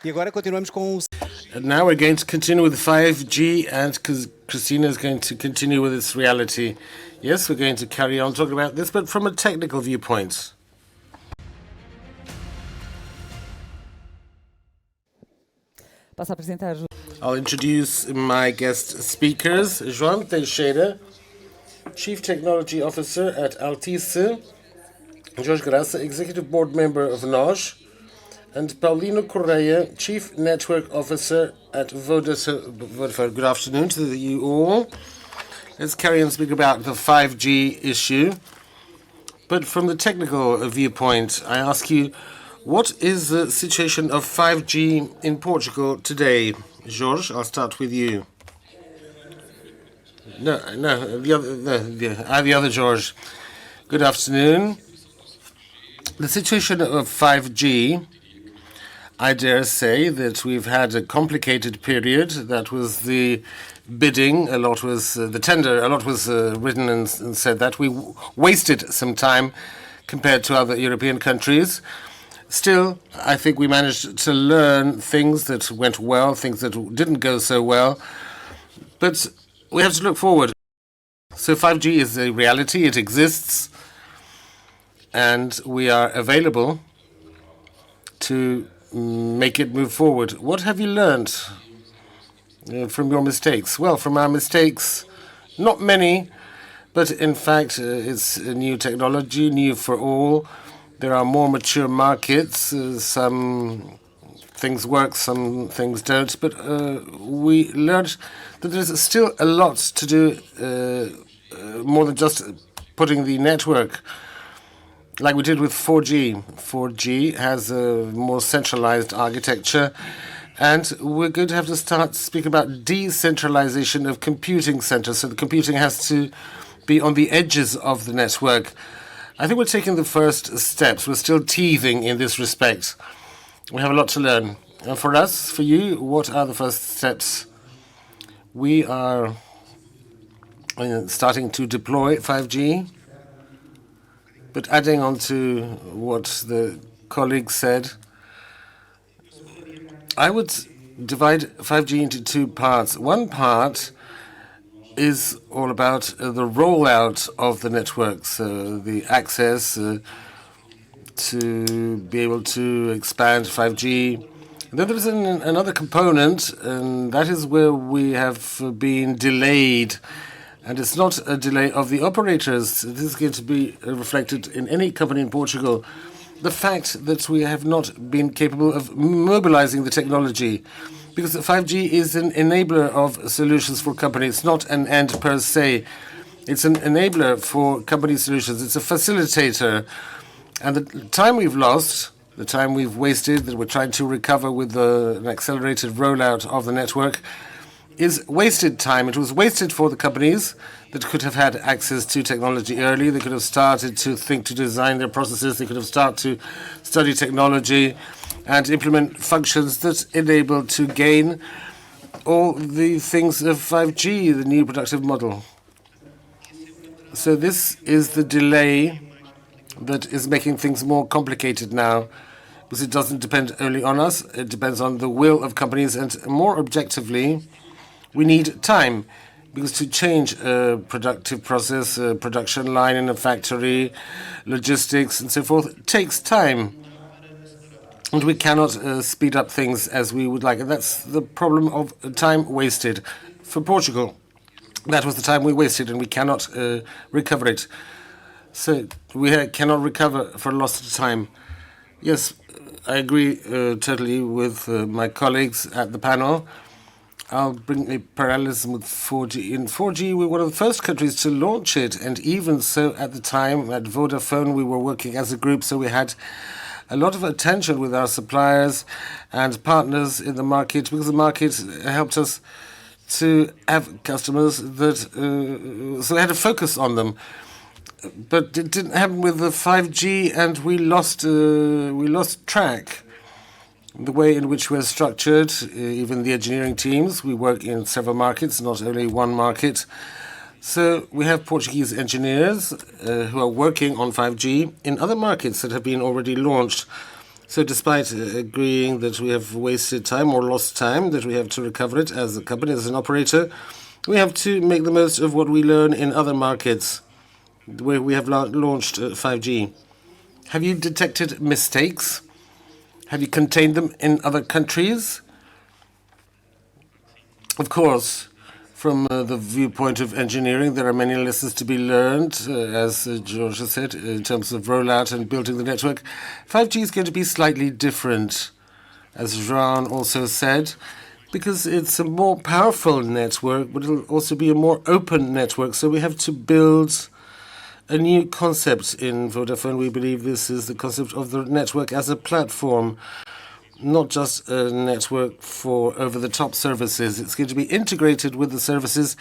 E agora continuamos com o... And now we're going to continue with 5G, and Christina is going to continue with its reality. Yes, we're going to carry on talking about this, but from a technical viewpoint. Passo a apresentar. I'll introduce my guest speakers. João Teixeira, Chief Technology Officer at APDC. Jorge Graça, Executive Board Member of NOS. And Paulino Correia, Chief Network Officer at Vodafone. Good afternoon to you all. Let's carry on speaking about the 5G issue. But from the technical viewpoint, I ask you, what is the situation of 5G in Portugal today? Jorge, I'll start with you. The other Jorge. Good afternoon. The situation of 5G, I dare say that we've had a complicated period. That was the bidding, a lot was the tender, a lot was written and said that. We wasted some time compared to other European countries. Still, I think we managed to learn things that went well, things that didn't go so well. But we have to look forward. So 5G is a reality, it exists, and we are available to make it move forward. What have you learned from your mistakes? Well, from our mistakes, not many, but in fact, it's a new technology, new for all. There are more mature markets. Some things work, some things don't. But we learned that there's still a lot to do, more than just putting the network, like we did with 4G. 4G has a more centralized architecture, and we're going to have to start speaking about decentralization of computing centers. So the computing has to be on the edges of the network. I think we're taking the first steps. We're still teething in this respect. We have a lot to learn. And for us, for you, what are the first steps? We are starting to deploy 5G. But adding on to what the colleague said, I would divide 5G into two parts. One part is all about the rollout of the networks, the access to be able to expand 5G. And then there's another component, and that is where we have been delayed. And it's not a delay of the operators. This is going to be reflected in any company in Portugal. The fact that we have not been capable of mobilizing the technology, because 5G is an enabler of solutions for companies, not an end per se. It's an enabler for company solutions. It's a facilitator. And the time we've lost, the time we've wasted, that we're trying to recover with an accelerated rollout of the network, is wasted time. It was wasted for the companies that could have had access to technology early. They could have started to think, to design their processes. They could have started to study technology and implement functions that enable to gain all the things of 5G, the new productive model. So this is the delay that is making things more complicated now, because it doesn't depend only on us. It depends on the will of companies, and more objectively, we need time, because to change a productive process, a production line in a factory, logistics and so forth, takes time. And we cannot speed up things as we would like. And that's the problem of time wasted. For Portugal, that was the time we wasted, and we cannot recover it. So we cannot recover for lost time. Yes, I agree totally with my colleagues at the panel. I'll bring a parallelism with 4G. In 4G, we were one of the first countries to launch it, and even so, at the time, at Vodafone, we were working as a group, so we had a lot of attention with our suppliers and partners in the market, because the market helped us to have customers that, so they had a focus on them. But it didn't happen with the 5G, and we lost track. The way in which we're structured, even the engineering teams, we work in several markets, not only one market. So we have Portuguese engineers who are working on 5G in other markets that have been already launched. So despite agreeing that we have wasted time or lost time, that we have to recover it as a company, as an operator, we have to make the most of what we learn in other markets where we have launched 5G. Have you detected mistakes? Have you contained them in other countries? Of course, from the viewpoint of engineering, there are many lessons to be learned, as George said, in terms of rollout and building the network. 5G is going to be slightly different, as Jean also said, because it's a more powerful network, but it'll also be a more open network. So we have to build a new concept in Vodafone. We believe this is the concept of the network as a platform, not just a network for over-the-top services. It's going to be integrated with the services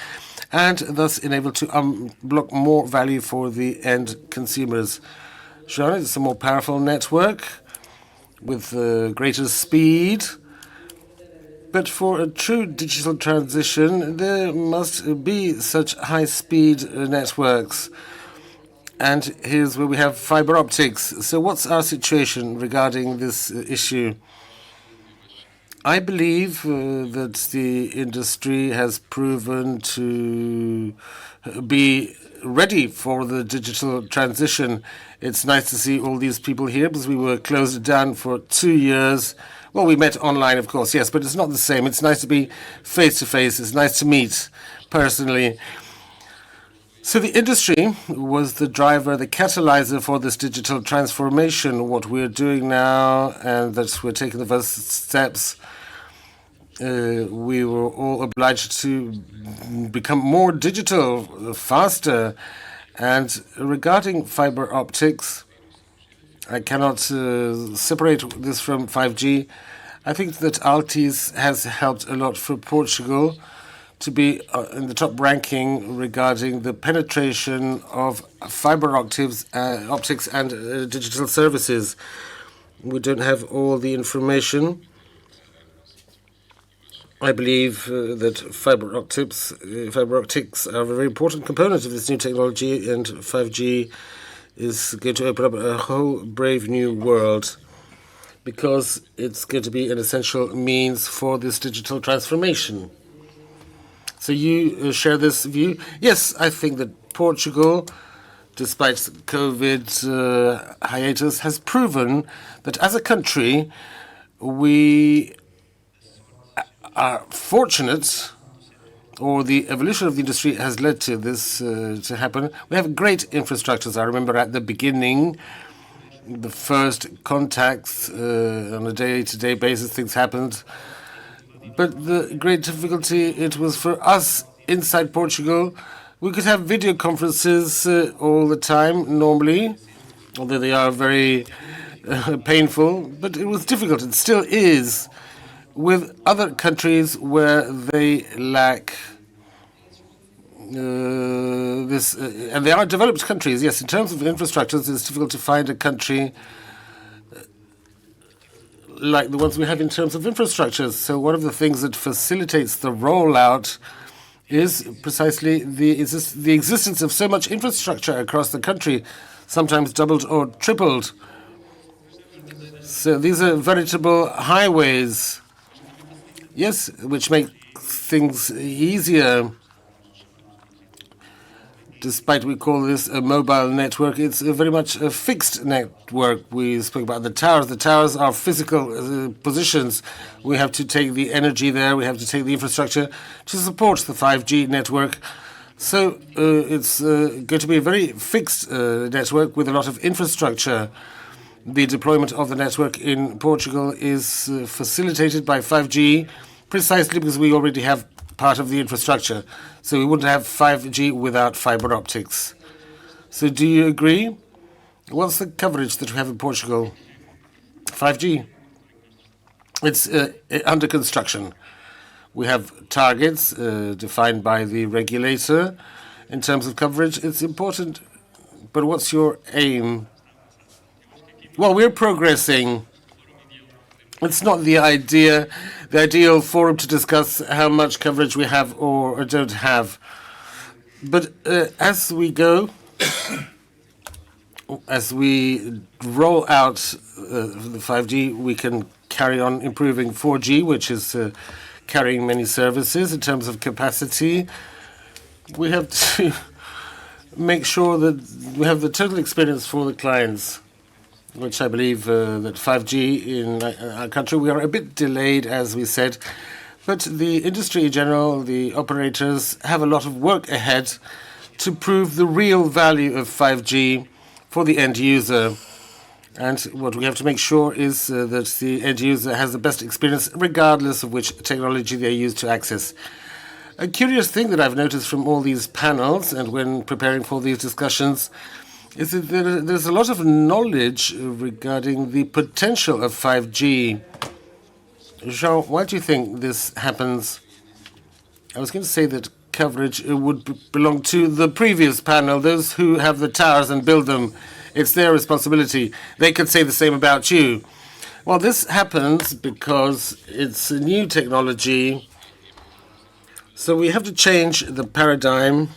and thus enable to unblock more value for the end consumers. Jean, it's a more powerful network with greater speed. But for a true digital transition, there must be such high-speed networks. And here's where we have fiber optics. So what's our situation regarding this issue? I believe that the industry has proven to be ready for the digital transition. It's nice to see all these people here because we were closed down for 2 years. Well, we met online, of course, yes, but it's not the same. It's nice to be face-to-face. It's nice to meet personally. So the industry was the driver, the catalyzer for this digital transformation. What we're doing now, and that we're taking the first steps, we were all obliged to become more digital, faster. And regarding fiber optics, I cannot separate this from 5G. I think that Altice has helped a lot for Portugal to be in the top ranking regarding the penetration of fiber optics and digital services. We don't have all the information. I believe that fiber optics are a very important component of this new technology, and 5G is going to open up a whole brave new world because it's going to be an essential means for this digital transformation. So you share this view? Yes, I think that Portugal, despite COVID hiatus, has proven that as a country, we are fortunate, or the evolution of the industry has led to this to happen. We have great infrastructures. I remember at the beginning, the first contacts on a day-to-day basis, things happened. But the great difficulty, it was for us inside Portugal. We could have video conferences all the time, normally, although they are very painful. But it was difficult. It still is with other countries where they lack this. And they are developed countries. Yes, in terms of infrastructures, it's difficult to find a country like the ones we have in terms of infrastructures. So one of the things that facilitates the rollout is precisely the existence of so much infrastructure across the country, sometimes doubled or tripled. So these are veritable highways, yes, which make things easier. Despite we call this a mobile network, it's very much a fixed network. We spoke about the towers. The towers are physical positions. We have to take the energy there. We have to take the infrastructure to support the 5G network. So it's going to be a very fixed network with a lot of infrastructure. The deployment of the network in Portugal is facilitated by 5G precisely because we already have part of the infrastructure. So we wouldn't have 5G without fiber optics. So do you agree? What's the coverage that we have in Portugal? 5G. It's under construction. We have targets defined by the regulator in terms of coverage. It's important. But what's your aim? Well, we're progressing. It's not the ideal forum to discuss how much coverage we have or don't have. But as we go, as we roll out the 5G, we can carry on improving 4G, which is carrying many services in terms of capacity. We have to make sure that we have the total experience for the clients, which I believe that 5G in our country, we are a bit delayed, as we said, but the industry in general, the operators, have a lot of work ahead to prove the real value of 5G for the end user. And what we have to make sure is that the end user has the best experience, regardless of which technology they use to access. A curious thing that I've noticed from all these panels and when preparing for these discussions is that there's a lot of knowledge regarding the potential of 5G. Jean, why do you think this happens? I was going to say that coverage would belong to the previous panel, those who have the towers and build them. It's their responsibility. They could say the same about you. Well, this happens because it's a new technology. So we have to change the paradigm.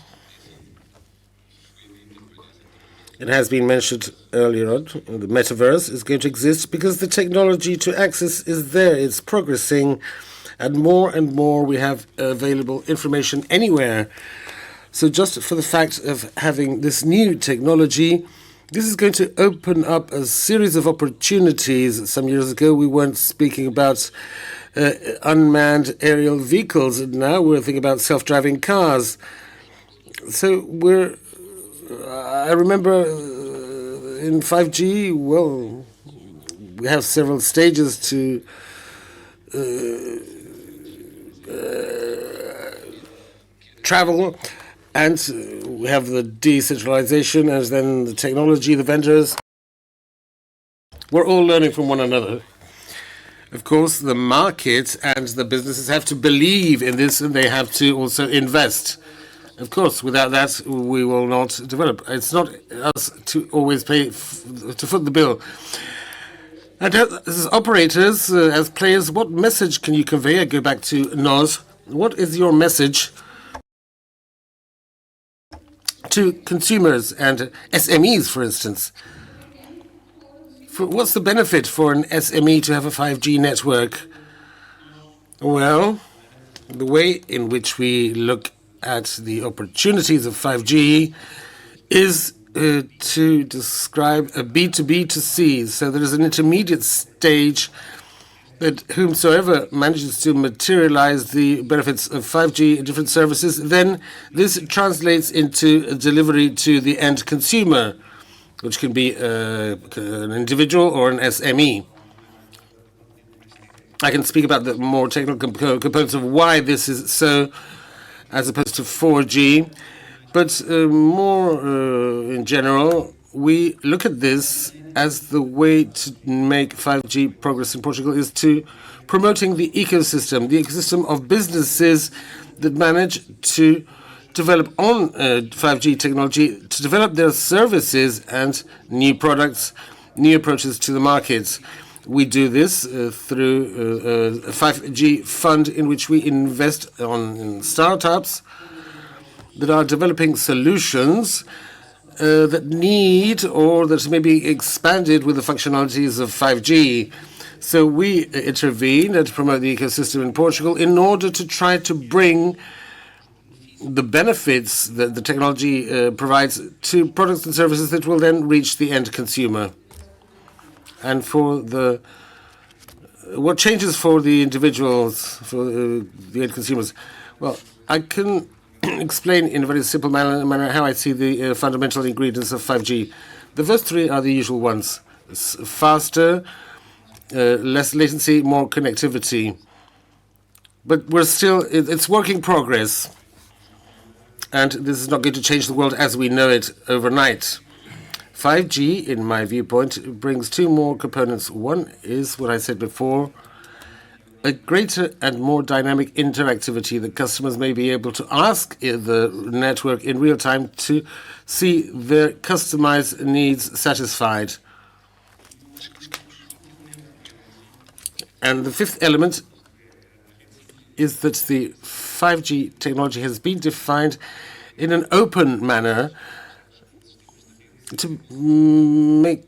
It has been mentioned earlier on, the metaverse is going to exist because the technology to access is there. It's progressing, and more we have available information anywhere. So just for the fact of having this new technology, this is going to open up a series of opportunities. Some years ago, we weren't speaking about unmanned aerial vehicles, and now we're thinking about self-driving cars. So I remember in 5G, well, we have several stages to travel, and we have the decentralization, and then the technology, the vendors. We're all learning from one another. Of course, the market and the businesses have to believe in this, and they have to also invest. Of course, without that, we will not develop. It's not us to always pay to foot the bill. And as operators, as players, what message can you convey? I go back to Nos. What is your message to consumers and SMEs, for instance? What's the benefit for an SME to have a 5G network? Well, the way in which we look at the opportunities of 5G is to describe a B2B2C. So there is an intermediate stage that whomsoever manages to materialize the benefits of 5G in different services, then this translates into a delivery to the end consumer, which can be an individual or an SME. I can speak about the more technical components of why this is so, as opposed to 4G. But more in general, we look at this as the way to make 5G progress in Portugal is to promoting the ecosystem of businesses that manage to develop on 5G technology, to develop their services and new products, new approaches to the markets. We do this through a 5G fund in which we invest in startups that are developing solutions that need or that may be expanded with the functionalities of 5G. So we intervene and promote the ecosystem in Portugal in order to try to bring the benefits that the technology provides to products and services that will then reach the end consumer. And for what changes for the individuals, for the end consumers? Well, I can explain in a very simple manner how I see the fundamental ingredients of 5G. The first three are the usual ones. It's faster, less latency, more connectivity. But it's work in progress. And this is not going to change the world as we know it overnight. 5G, in my viewpoint, brings two more components. One is what I said before, a greater and more dynamic interactivity that customers may be able to ask the network in real time to see their customized needs satisfied. And the fifth element is that the 5G technology has been defined in an open manner to make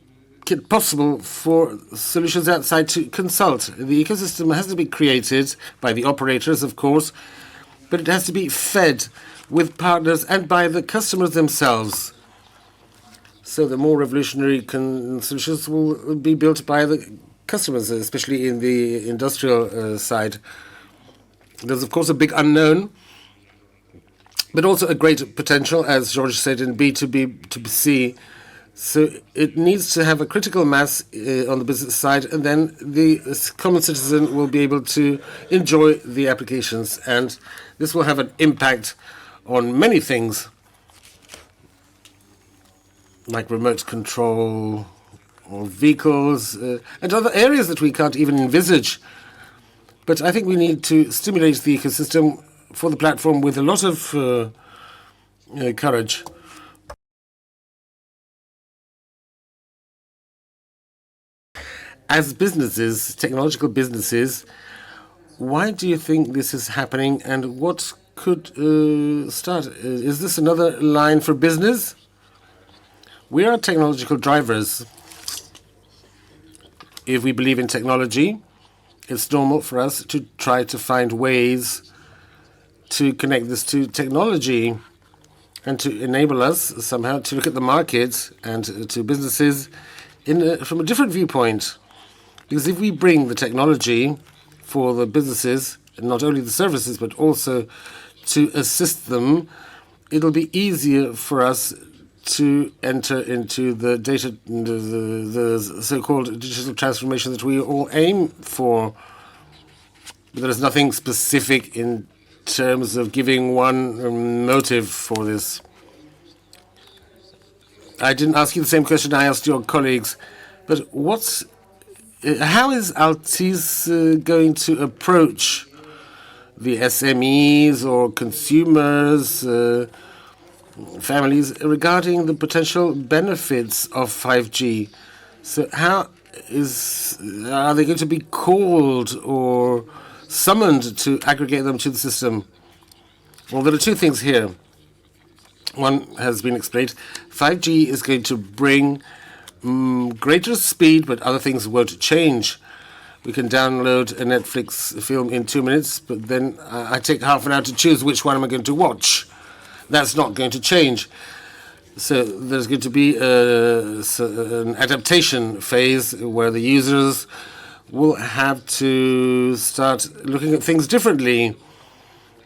it possible for solutions outside to consult. The ecosystem has to be created by the operators, of course, but it has to be fed with partners and by the customers themselves. So the more revolutionary solutions will be built by the customers, especially in the industrial side. There's, of course, a big unknown, but also a great potential, as George said, in B2B, B2C. So it needs to have a critical mass on the business side, and then the common citizen will be able to enjoy the applications. And this will have an impact on many things, like remote control or vehicles and other areas that we can't even envisage. But I think we need to stimulate the ecosystem for the platform with a lot of courage. As businesses, technological businesses, why do you think this is happening, and what could start? Is this another line for business? We are technological drivers. If we believe in technology, it's normal for us to try to find ways to connect this to technology and to enable us somehow to look at the market and to businesses from a different viewpoint. Because if we bring the technology for the businesses, not only the services, but also to assist them, it'll be easier for us to enter into the data, the so-called digital transformation that we all aim for. But there is nothing specific in terms of giving one motive for this. I didn't ask you the same question I asked your colleagues, but how is Altice going to approach the SMEs or consumers, families, regarding the potential benefits of 5G? So how are they going to be called or summoned to aggregate them to the system? Well, there are two things here. One has been explained. 5G is going to bring greater speed, but other things won't change. We can download a Netflix film in 2 minutes, but then I take half an hour to choose which one am I going to watch. That's not going to change. So there's going to be an adaptation phase where the users will have to start looking at things differently.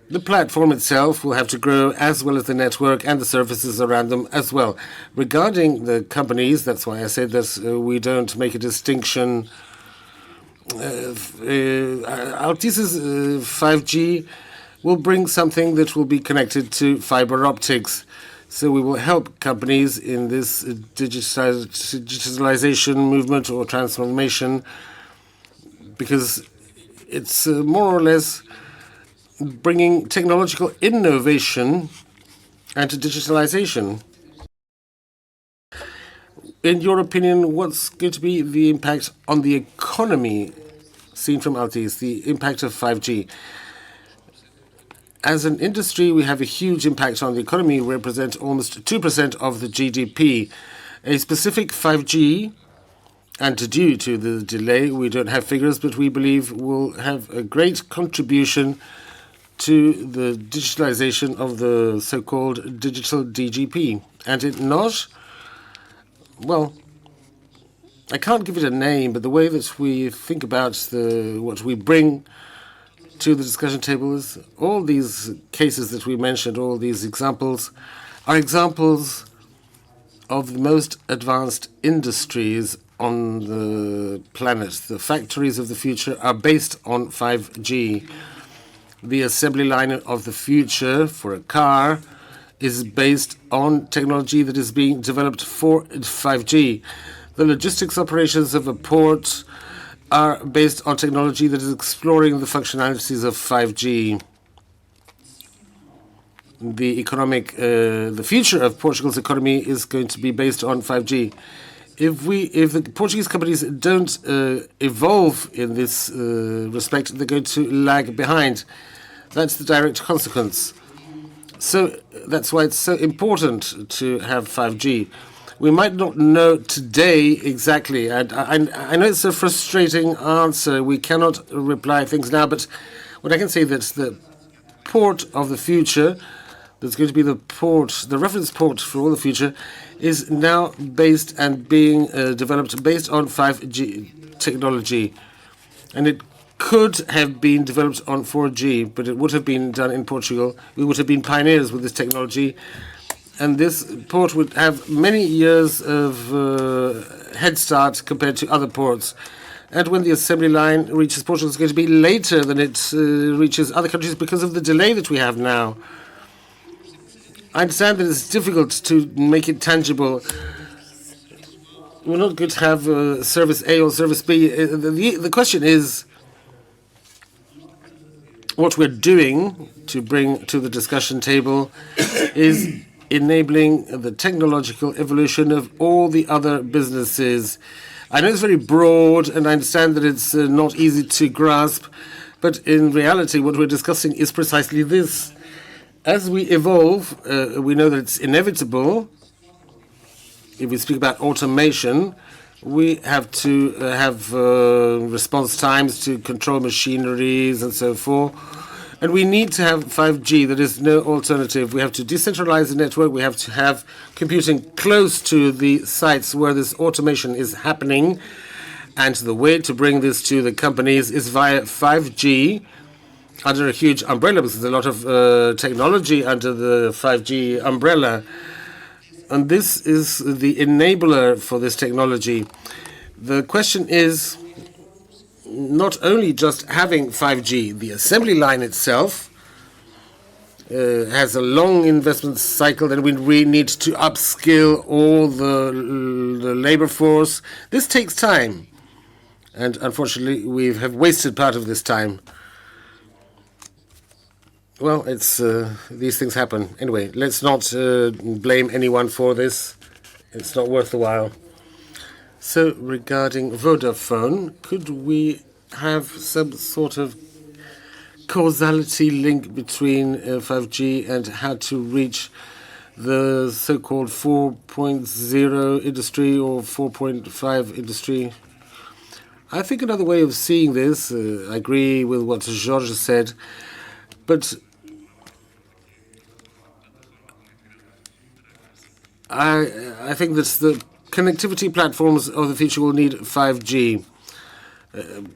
The platform itself will have to grow, as well as the network and the services around them as well. Regarding the companies, that's why I said that we don't make a distinction. Altice's 5G will bring something that will be connected to fiber optics. So we will help companies in this digitalization movement or transformation, because it's more or less bringing technological innovation and digitalization. In your opinion, what's going to be the impact on the economy seen from Altice, the impact of 5G? As an industry, we have a huge impact on the economy. We represent almost 2% of the GDP. A specific 5G, and due to the delay, we don't have figures, but we believe will have a great contribution to the digitalization of the so-called digital DGP. And it not, well, I can't give it a name, but the way that we think about what we bring to the discussion table is all these cases that we mentioned, all these examples, are examples of the most advanced industries on the planet. The factories of the future are based on 5G. The assembly line of the future for a car is based on technology that is being developed for 5G. The logistics operations of a port are based on technology that is exploring the functionalities of 5G. The future of Portugal's economy is going to be based on 5G. If the Portuguese companies don't evolve in this respect, they're going to lag behind. That's the direct consequence. So that's why it's so important to have 5G. We might not know today exactly. And I know it's a frustrating answer. We cannot reply things now, but what I can say that the port of the future, that's going to be the reference port for all the future, is now based and being developed based on 5G technology. And it could have been developed on 4G, but it would have been done in Portugal. We would have been pioneers with this technology. And this port would have many years of head start compared to other ports. And when the assembly line reaches Portugal, it's going to be later than it reaches other countries because of the delay that we have now. I understand that it's difficult to make it tangible. We're not going to have service A or service B. The question is what we're doing to bring to the discussion table is enabling the technological evolution of all the other businesses. I know it's very broad, and I understand that it's not easy to grasp, but in reality, what we're discussing is precisely this. As we evolve, we know that it's inevitable. If we speak about automation, we have to have response times to control machineries and so forth. And we need to have 5G. There is no alternative. We have to decentralize the network. We have to have computing close to the sites where this automation is happening. And the way to bring this to the companies is via 5G under a huge umbrella, because there's a lot of technology under the 5G umbrella. And this is the enabler for this technology. The question is not only just having 5G, the assembly line itself has a long investment cycle, and we need to upskill all the labor force. This takes time, and unfortunately we have wasted part of this time. Well, it's these things happen. Anyway, let's not blame anyone for this. It's not worth the while. So regarding Vodafone, could we have some sort of causality link between 5G and how to reach the so-called 4.0 industry or 4.5 industry? I think another way of seeing this, I agree with what Georges said, but I think that the connectivity platforms of the future will need 5G.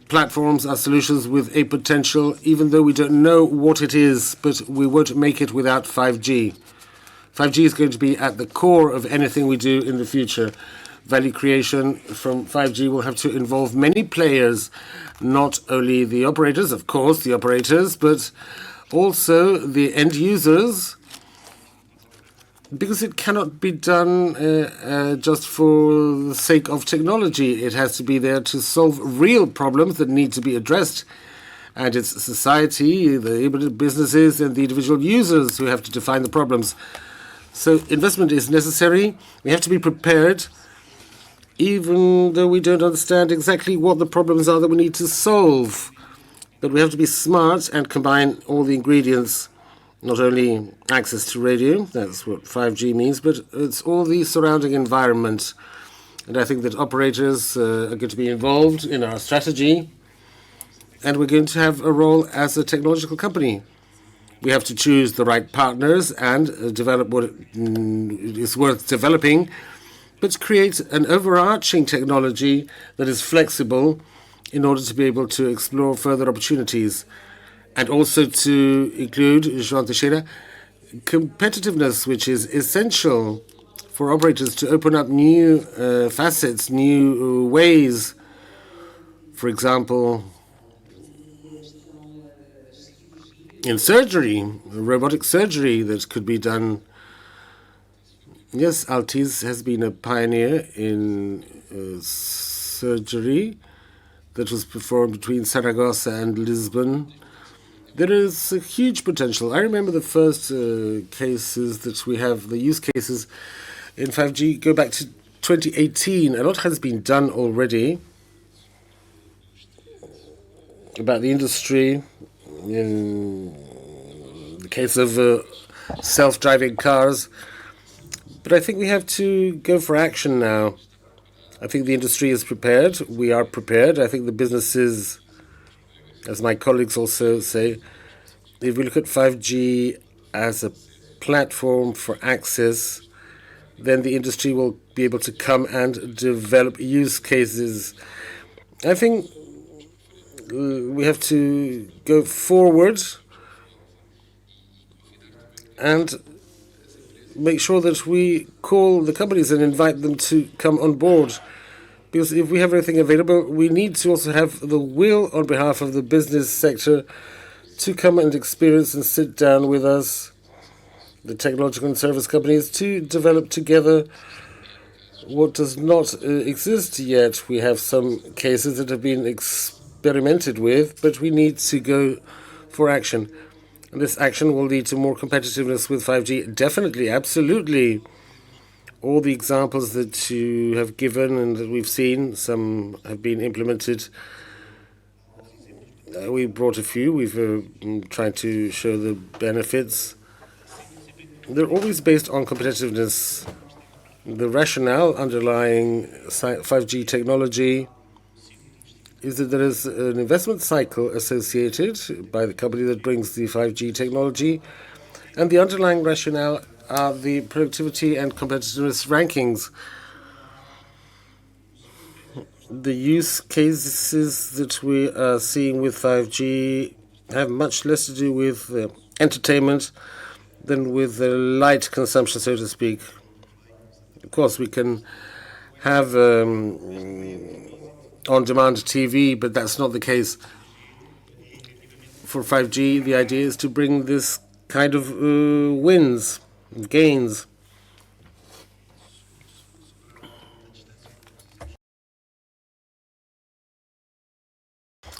Platforms are solutions with a potential, even though we don't know what it is, but we won't make it without 5G. 5G is going to be at the core of anything we do in the future. Value creation from 5G will have to involve many players, not only the operators, of course, the operators, but also the end users, because it cannot be done just for the sake of technology. It has to be there to solve real problems that need to be addressed. And it's society, the businesses, and the individual users who have to define the problems. So investment is necessary. We have to be prepared, even though we don't understand exactly what the problems are that we need to solve. But we have to be smart and combine all the ingredients. Not only access to radio, that's what 5G means, but it's all the surrounding environment. And I think that operators are going to be involved in our strategy, and we're going to have a role as a technological company. We have to choose the right partners and develop what is worth developing, but create an overarching technology that is flexible in order to be able to explore further opportunities. And also to include, João Teixeira, competitiveness, which is essential for operators to open up new facets, new ways. For example, in surgery, robotic surgery that could be done. Yes, Altiz has been a pioneer in surgery that was performed between Saragossa and Lisbon. There is a huge potential. I remember the first cases that we have, the use cases in 5G go back to 2018. A lot has been done already about the industry. In the case of self-driving cars, But I think we have to go for action now. I think the industry is prepared. We are prepared. I think the businesses, as my colleagues also say, if we look at 5G as a platform for access, then the industry will be able to come and develop use cases. I think we have to go forward and make sure that we call the companies and invite them to come on board. Because if we have everything available, we need to also have the will on behalf of the business sector to come and experience and sit down with us, the technological and service companies, to develop together what does not exist yet. We have some cases that have been experimented with, but we need to go for action. And this action will lead to more competitiveness with 5G. Definitely, absolutely. All the examples that you have given and that we've seen, some have been implemented. We brought a few. We've tried to show the benefits. They're always based on competitiveness. The rationale underlying 5G technology is that there is an investment cycle associated by the company that brings the 5G technology, and the underlying rationale are the productivity and competitiveness rankings. The use cases that we are seeing with 5G have much less to do with entertainment than with the light consumption, so to speak. Of course, we can have on-demand TV, but that's not the case. For 5G, the idea is to bring this kind of gains.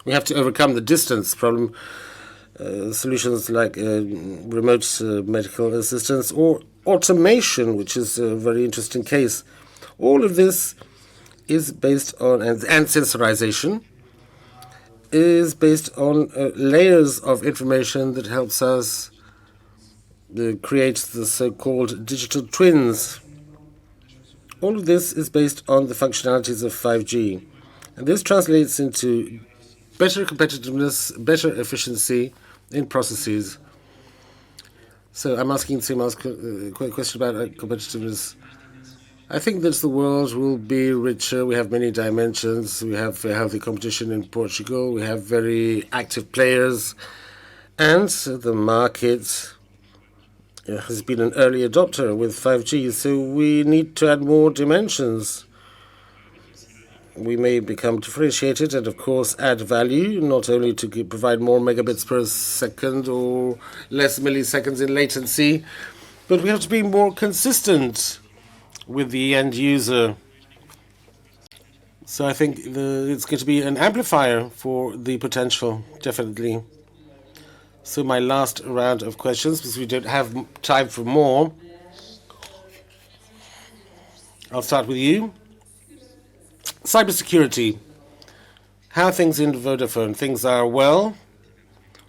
We have to overcome the distance problem. Solutions like remote medical assistance or automation, which is a very interesting case. All of this is based on, and sensorization, is based on layers of information that helps us create the so-called digital twins. All of this is based on the functionalities of 5G. And this translates into better competitiveness, better efficiency in processes. So I'm asking Tim a question about competitiveness. I think that the world will be richer. We have many dimensions. We have a healthy competition in Portugal. We have very active players. And the market has been an early adopter with 5G. So we need to add more dimensions. We may become differentiated and, of course, add value, not only to provide more megabits per second or less milliseconds in latency, but we have to be more consistent with the end user. So I think it's going to be an amplifier for the potential, definitely. So my last round of questions, because we don't have time for more. I'll start with you. Cybersecurity. How are things in Vodafone? Things are well.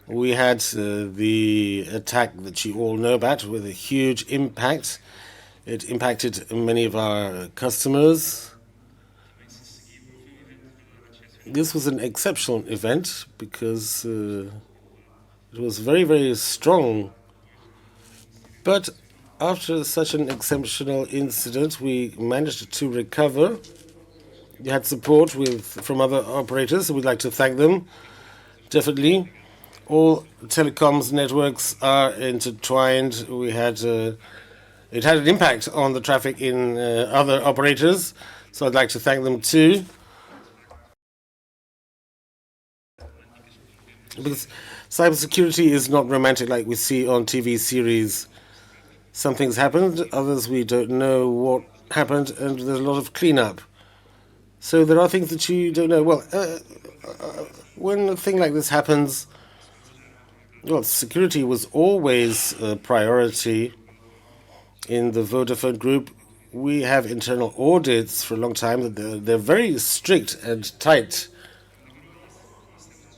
We had the attack that you all know about with a huge impact. It impacted many of our customers. This was an exceptional event because it was very, very strong. But after such an exceptional incident, we managed to recover. You had support from other operators, so we'd like to thank them. Definitely. All telecoms networks are intertwined. It had an impact on the traffic in other operators, so I'd like to thank them too. Because cybersecurity is not romantic like we see on TV series. Some things happened, others we don't know what happened, and there's a lot of cleanup. So there are things that you don't know. Well, when a thing like this happens, well, security was always a priority in the Vodafone group. We have internal audits for a long time. They're very strict and tight.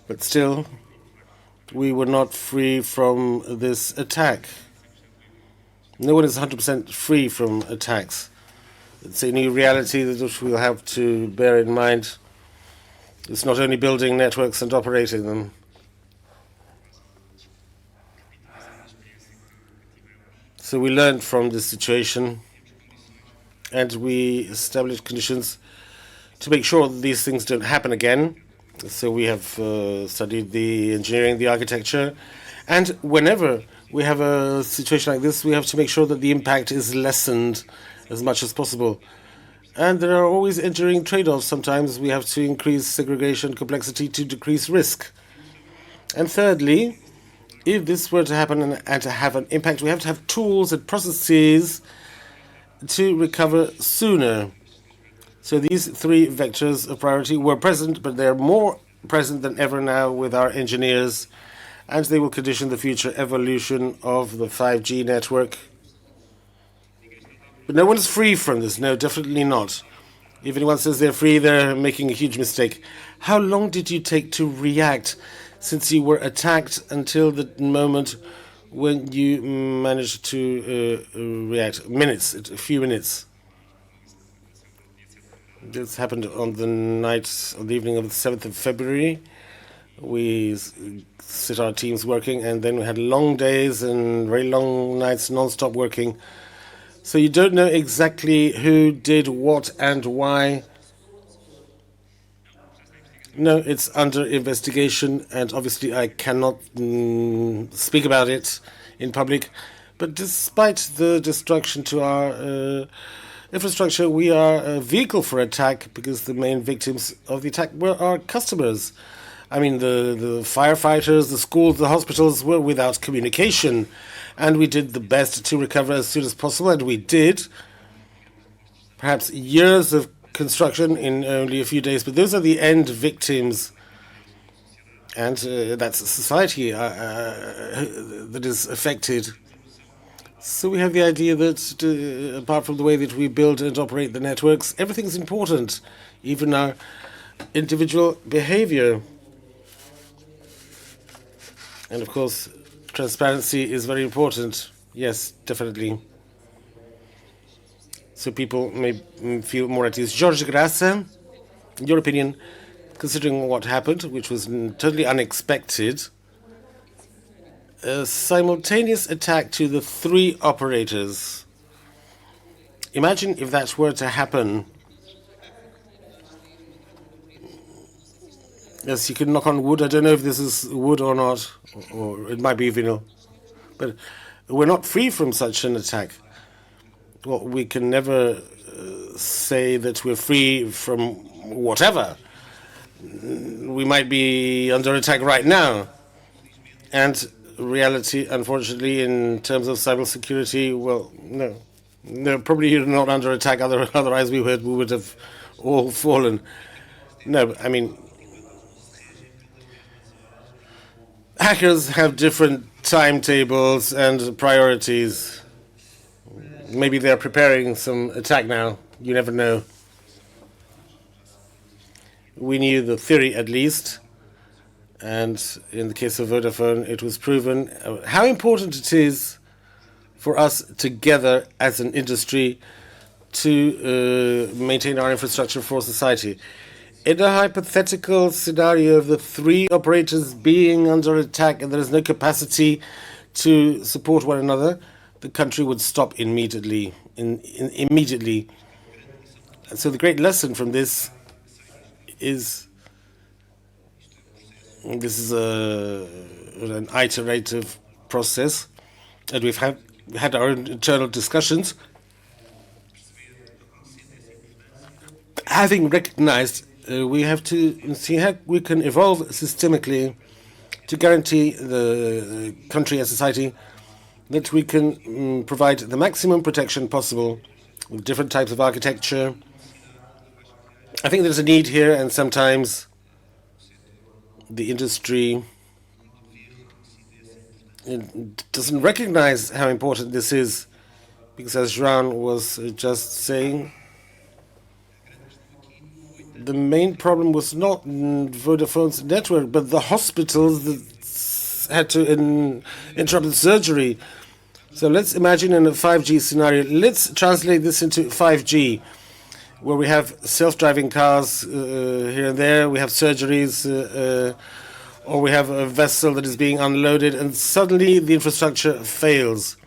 But still, we were not free from this attack. No one is 100% free from attacks. It's a new reality that we'll have to bear in mind. It's not only building networks and operating them. So we learned from this situation, and we established conditions to make sure that these things don't happen again. So we have studied the engineering, the architecture, and whenever we have a situation like this, we have to make sure that the impact is lessened as much as possible. And there are always engineering trade-offs. Sometimes we have to increase segregation complexity to decrease risk. And thirdly, if this were to happen and to have an impact, we have to have tools and processes to recover sooner. So these three vectors of priority were present, but they're more present than ever now with our engineers, and they will condition the future evolution of the 5G network. But no one is free from this. No, definitely not. If anyone says they're free, they're making a huge mistake. How long did you take to react since you were attacked until the moment when you managed to react? Minutes, a few minutes. This happened on the evening of the 7th of February. We set our teams working, and then we had long days and very long nights, non-stop working. So you don't know exactly who did what and why. No, it's under investigation, and obviously I cannot speak about it in public. But despite the destruction to our infrastructure, we are a vehicle for attack because the main victims of the attack were our customers. I mean, the firefighters, the schools, the hospitals were without communication, and we did the best to recover as soon as possible, and we did. Perhaps years of construction in only a few days, but those are the end victims, and that's a society that is affected. So we have the idea that apart from the way that we build and operate the networks, everything's important, even our individual behavior. And of course, transparency is very important. Yes, definitely. So people may feel more at ease. Jorge Graça, in your opinion, considering what happened, which was totally unexpected, a simultaneous attack to the three operators. Imagine if that were to happen. Yes, you can knock on wood. I don't know if this is wood or not, or it might be vinyl. But we're not free from such an attack. Well, we can never say that we're free from whatever. We might be under attack right now. And reality, unfortunately, in terms of cybersecurity, well, no. No, probably you're not under attack, otherwise we would have all fallen. No, I mean, hackers have different timetables and priorities. Maybe they're preparing some attack now. You never know. We knew the theory at least. And in the case of Vodafone, it was proven how important it is for us together as an industry to maintain our infrastructure for society. In a hypothetical scenario of the three operators being under attack and there is no capacity to support one another, the country would stop immediately. Immediately. And so the great lesson from this is this is an iterative process, and we've had our internal discussions. Having recognized we have to see how we can evolve systemically to guarantee the country and society that we can provide the maximum protection possible with different types of architecture. I think there's a need here, and sometimes the industry doesn't recognize how important this is, because as João was just saying, the main problem was not Vodafone's network, but the hospitals that had to interrupt the surgery. So let's imagine in a 5G scenario, let's translate this into 5G, where we have self-driving cars here and there, we have surgeries, or we have a vessel that is being unloaded, and suddenly the infrastructure fails.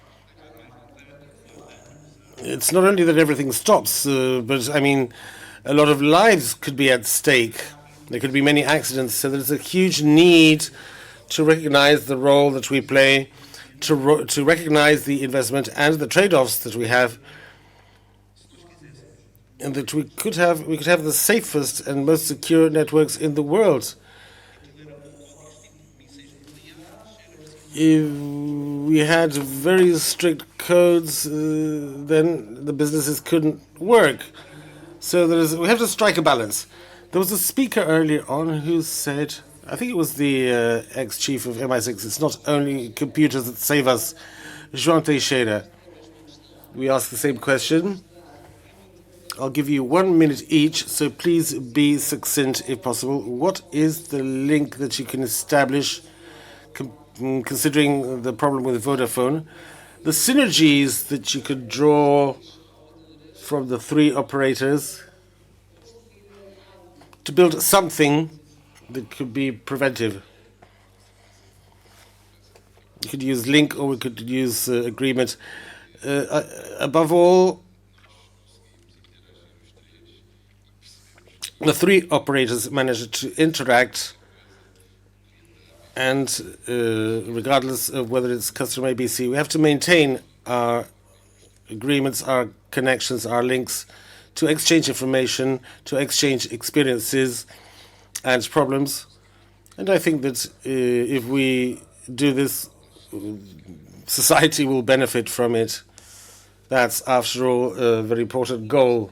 It's not only that everything stops, but I mean, a lot of lives could be at stake. There could be many accidents, so there's a huge need to recognize the role that we play, to recognize the investment and the trade-offs that we have, and that we could have the safest and most secure networks in the world. If we had very strict codes, then the businesses couldn't work. So we have to strike a balance. There was a speaker earlier on who said, I think it was the ex-chief of MI6, it's not only computers that save us, João Teixeira. We asked the same question. I'll give you 1 minute each, so please be succinct if possible. What is the link that you can establish, considering the problem with Vodafone, the synergies that you could draw from the three operators to build something that could be preventive? You could use link or we could use agreement. Above all, the three operators managed to interact, and regardless of whether it's customer ABC, we have to maintain our agreements, our connections, our links, to exchange information, to exchange experiences and problems. And I think that if we do this, society will benefit from it. That's, after all, a very important goal.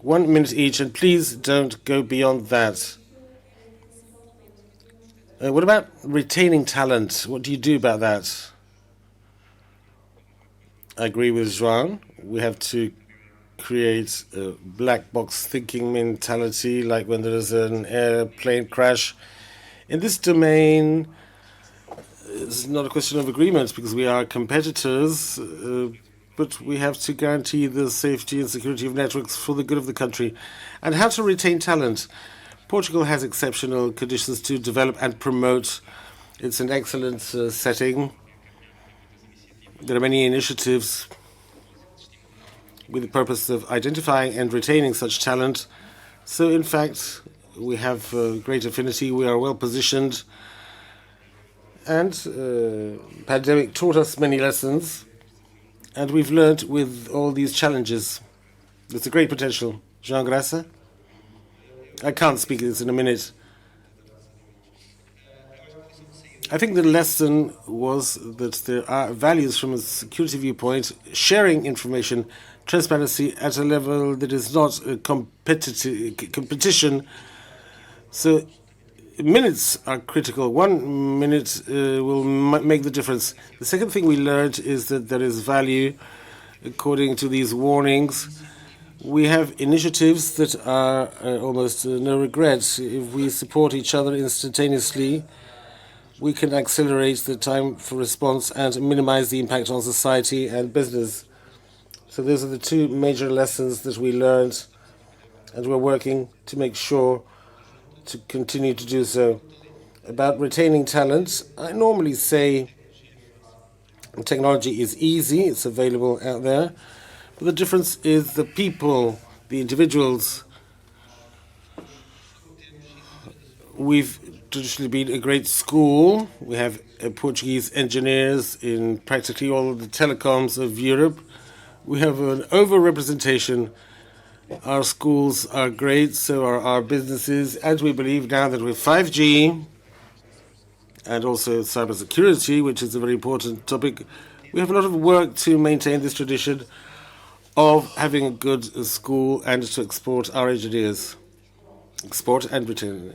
1 minute each, and please don't go beyond that. What about retaining talent? What do you do about that? I agree with João. We have to create a black box thinking mentality, like when there is an airplane crash. In this domain, it's not a question of agreements because we are competitors, but we have to guarantee the safety and security of networks for the good of the country. And how to retain talent. Portugal has exceptional conditions to develop and promote. It's an excellent setting. There are many initiatives with the purpose of identifying and retaining such talent. So, in fact, we have great affinity. We are well positioned. And pandemic taught us many lessons. And we've learned with all these challenges. There's a great potential. Jean Graça? I can't speak this in a minute. I think the lesson was that there are values from a security viewpoint, sharing information, transparency at a level that is not a competition. So minutes are critical. 1 minute will make the difference. The second thing we learned is that there is value according to these warnings. We have initiatives that are almost no regrets. If we support each other instantaneously, we can accelerate the time for response and minimize the impact on society and business. So those are the two major lessons that we learned, and we're working to make sure to continue to do so. About retaining talent, I normally say technology is easy, it's available out there, but the difference is the people, the individuals. We've traditionally been a great school. We have Portuguese engineers in practically all of the telecoms of Europe. We have an overrepresentation. Our schools are great, so are our businesses, and we believe now that with 5G and also cybersecurity, which is a very important topic, we have a lot of work to maintain this tradition of having a good school and to export our engineers. Export and retain.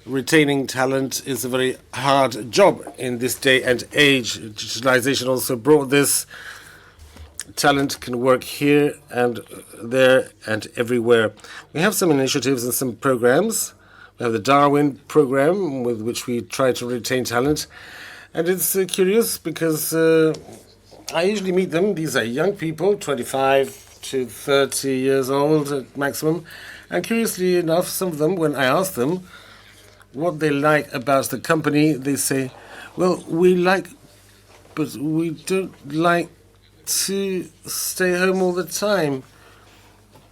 Retaining talent is a very hard job in this day and age. Digitalization also brought this. Talent can work here and there and everywhere. We have some initiatives and some programs. We have the Darwin program, with which we try to retain talent. And it's curious because I usually meet them. These are young people, 25 to 30 years old at maximum. And curiously enough, some of them, when I ask them what they like about the company, they say, well, we like, but we don't like to stay home all the time,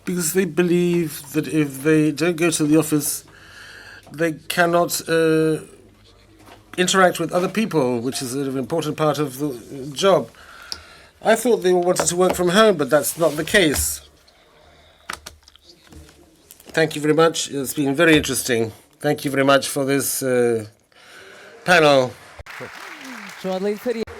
because they believe that if they don't go to the office, they cannot interact with other people, which is an important part of the job. I thought they wanted to work from home, but that's not the case. Thank you very much. It's been very interesting. Thank you very much for this panel. João Adelino Faria.